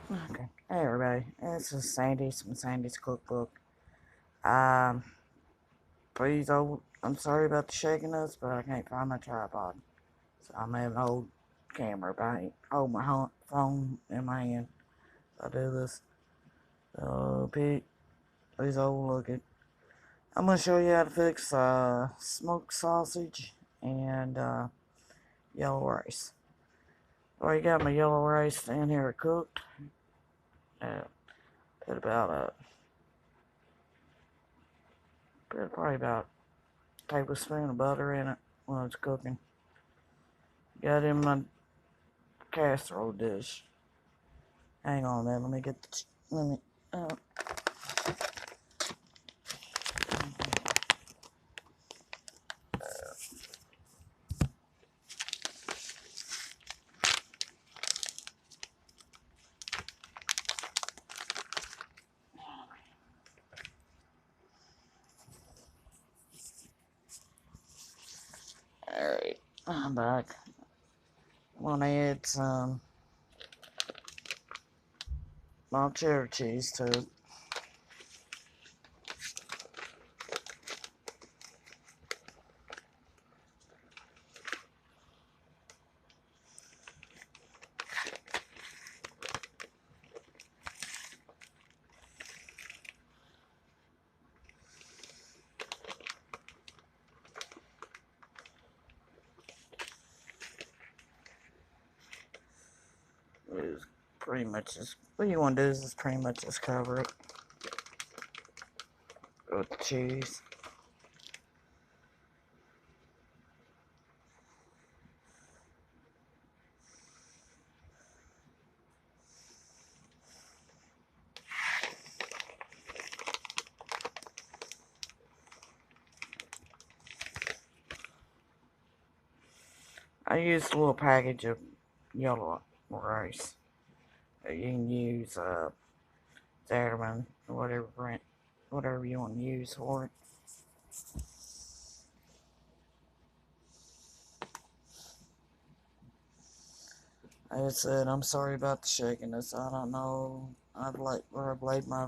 Okay. Hey everybody, this is Sandy from Sandy's Cookbook. Um, please, I'm sorry about the shakiness, but I can't find my tripod. So I'm having an old camera, but I ain't hold my phone in my hand. I do this. So, Pete, please overlook it. I'm going to show you how to fix smoked sausage and yellow rice. Already got my yellow rice down here cooked. Uh, put about probably about tablespoon of butter in it when it's cooking. Got in my casserole dish. Hang on a minute, let me get the, let me, alright, I'm back. I'm gonna add some mock cheddar cheese to it. It's pretty much just, what you want to do is just pretty much just cover it with the cheese. I used a little package of yellow rice. You can use Zatterman or whatever brand, whatever you want to use for it. Like I said, I'm sorry about the shakiness. I don't know. I've laid my